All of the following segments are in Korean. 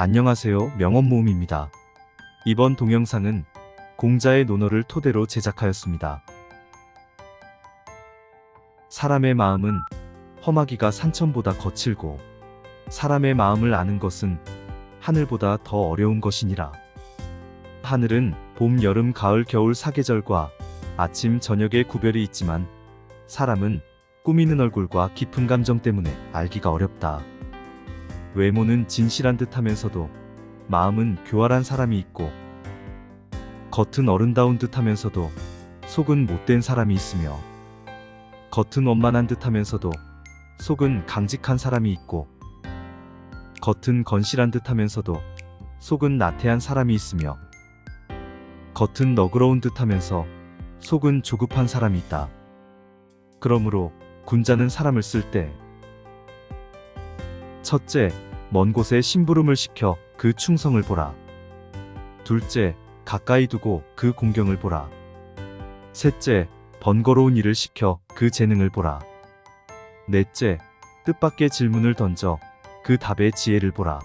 안녕하세요. 명언모음입니다. 이번 동영상은 공자의 논어를 토대로 제작하였습니다. 사람의 마음은 험하기가 산천보다 거칠고 사람의 마음을 아는 것은 하늘보다 더 어려운 것이니라. 하늘은 봄, 여름, 가을, 겨울 사계절과 아침, 저녁의 구별이 있지만 사람은 꾸미는 얼굴과 깊은 감정 때문에 알기가 어렵다. 외모는 진실한 듯 하면서도 마음은 교활한 사람이 있고 겉은 어른다운 듯 하면서도 속은 못된 사람이 있으며 겉은 원만한 듯 하면서도 속은 강직한 사람이 있고 겉은 건실한 듯 하면서도 속은 나태한 사람이 있으며 겉은 너그러운 듯 하면서 속은 조급한 사람이 있다. 그러므로 군자는 사람을 쓸 때 첫째, 먼 곳에 심부름을 시켜 그 충성을 보라. 둘째, 가까이 두고 그 공경을 보라. 셋째, 번거로운 일을 시켜 그 재능을 보라. 넷째, 뜻밖의 질문을 던져 그 답의 지혜를 보라.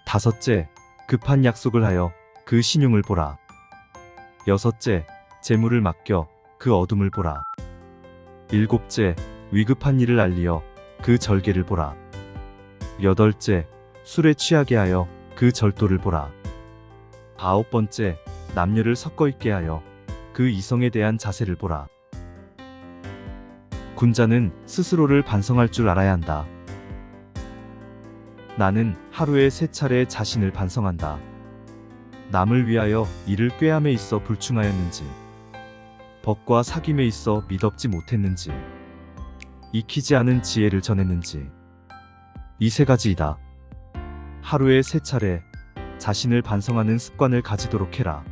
다섯째, 급한 약속을 하여 그 신용을 보라. 여섯째, 재물을 맡겨 그 어둠을 보라. 일곱째, 위급한 일을 알리어 그 절개를 보라. 여덟째, 술에 취하게 하여 그 절도를 보라. 아홉 번째, 남녀를 섞어 있게 하여 그 이성에 대한 자세를 보라. 군자는 스스로를 반성할 줄 알아야 한다. 나는 하루에 3차례 자신을 반성한다. 남을 위하여 이를 꾀함에 있어 불충하였는지, 법과 사귐에 있어 미덥지 못했는지, 익히지 않은 지혜를 전했는지, 이 3가지이다. 하루에 3차례 자신을 반성하는 습관을 가지도록 해라.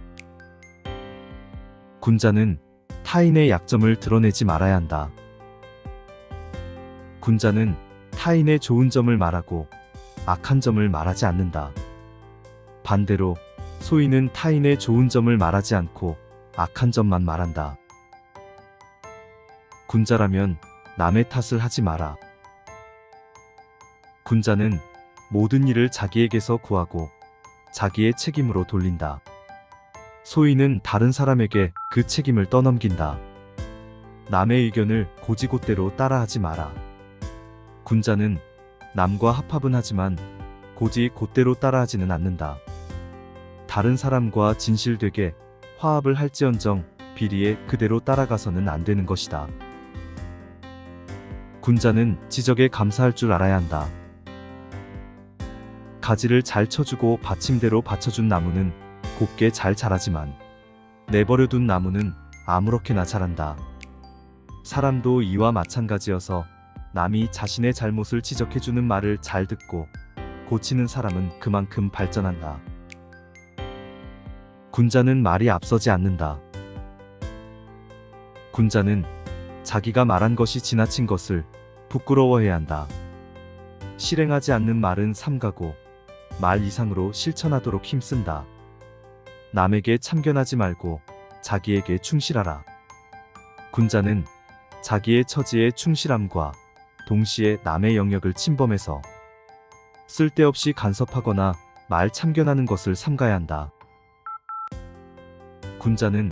군자는 타인의 약점을 드러내지 말아야 한다. 군자는 타인의 좋은 점을 말하고 악한 점을 말하지 않는다. 반대로 소인은 타인의 좋은 점을 말하지 않고 악한 점만 말한다. 군자라면 남의 탓을 하지 마라. 군자는 모든 일을 자기에게서 구하고 자기의 책임으로 돌린다. 소인은 다른 사람에게 그 책임을 떠넘긴다. 남의 의견을 고지곳대로 따라하지 마라. 군자는 남과 합합은 하지만 고지곳대로 따라하지는 않는다. 다른 사람과 진실되게 화합을 할지언정 비리에 그대로 따라가서는 안 되는 것이다. 군자는 지적에 감사할 줄 알아야 한다. 가지를 잘 쳐주고 받침대로 받쳐준 나무는 곱게 잘 자라지만 내버려둔 나무는 아무렇게나 자란다. 사람도 이와 마찬가지여서 남이 자신의 잘못을 지적해주는 말을 잘 듣고 고치는 사람은 그만큼 발전한다. 군자는 말이 앞서지 않는다. 군자는 자기가 말한 것이 지나친 것을 부끄러워해야 한다. 실행하지 않는 말은 삼가고 말 이상으로 실천하도록 힘쓴다. 남에게 참견하지 말고 자기에게 충실하라. 군자는 자기의 처지에 충실함과 동시에 남의 영역을 침범해서 쓸데없이 간섭하거나 말 참견하는 것을 삼가야 한다. 군자는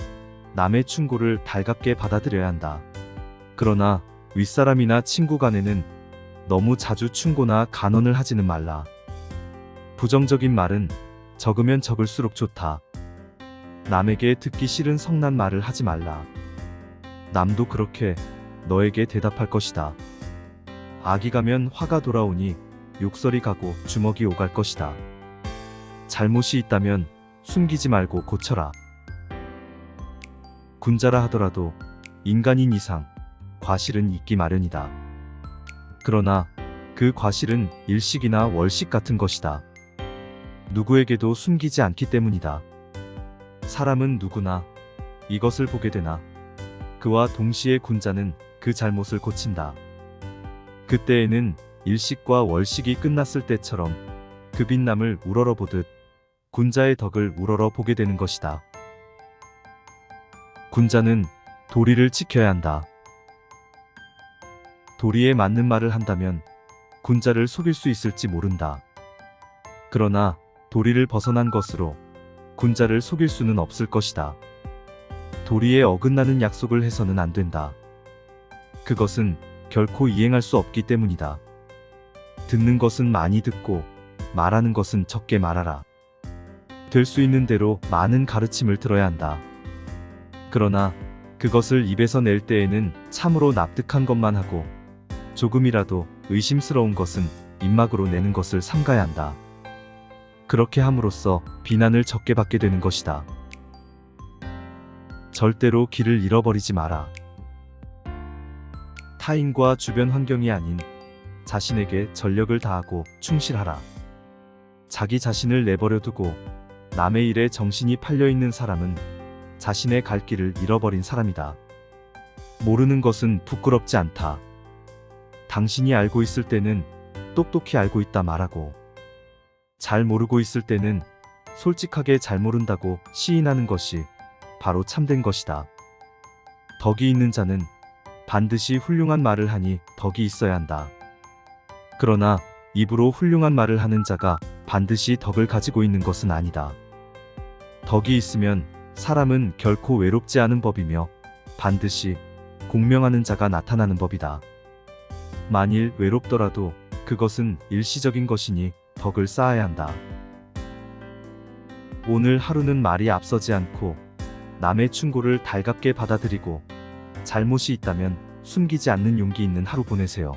남의 충고를 달갑게 받아들여야 한다. 그러나 윗사람이나 친구 간에는 너무 자주 충고나 간언을 하지는 말라. 부정적인 말은 적으면 적을수록 좋다. 남에게 듣기 싫은 성난 말을 하지 말라. 남도 그렇게 너에게 대답할 것이다. 악이 가면 화가 돌아오니 욕설이 가고 주먹이 오갈 것이다. 잘못이 있다면 숨기지 말고 고쳐라. 군자라 하더라도 인간인 이상 과실은 있기 마련이다. 그러나 그 과실은 일식이나 월식 같은 것이다. 누구에게도 숨기지 않기 때문이다. 사람은 누구나 이것을 보게 되나 그와 동시에 군자는 그 잘못을 고친다. 그때에는 일식과 월식이 끝났을 때처럼 그 빛남을 우러러 보듯 군자의 덕을 우러러 보게 되는 것이다. 군자는 도리를 지켜야 한다. 도리에 맞는 말을 한다면 군자를 속일 수 있을지 모른다. 그러나 도리를 벗어난 것으로 군자를 속일 수는 없을 것이다. 도리에 어긋나는 약속을 해서는 안 된다. 그것은 결코 이행할 수 없기 때문이다. 듣는 것은 많이 듣고 말하는 것은 적게 말하라. 될 수 있는 대로 많은 가르침을 들어야 한다. 그러나 그것을 입에서 낼 때에는 참으로 납득한 것만 하고 조금이라도 의심스러운 것은 입막으로 내는 것을 삼가야 한다. 그렇게 함으로써 비난을 적게 받게 되는 것이다. 절대로 길을 잃어버리지 마라. 타인과 주변 환경이 아닌 자신에게 전력을 다하고 충실하라. 자기 자신을 내버려 두고 남의 일에 정신이 팔려 있는 사람은 자신의 갈 길을 잃어버린 사람이다. 모르는 것은 부끄럽지 않다. 당신이 알고 있을 때는 똑똑히 알고 있다 말하고, 잘 모르고 있을 때는 솔직하게 잘 모른다고 시인하는 것이 바로 참된 것이다. 덕이 있는 자는 반드시 훌륭한 말을 하니 덕이 있어야 한다. 그러나 입으로 훌륭한 말을 하는 자가 반드시 덕을 가지고 있는 것은 아니다. 덕이 있으면 사람은 결코 외롭지 않은 법이며 반드시 공명하는 자가 나타나는 법이다. 만일 외롭더라도 그것은 일시적인 것이니 덕을 쌓아야 한다. 오늘 하루는 말이 앞서지 않고 남의 충고를 달갑게 받아들이고 잘못이 있다면 숨기지 않는 용기 있는 하루 보내세요.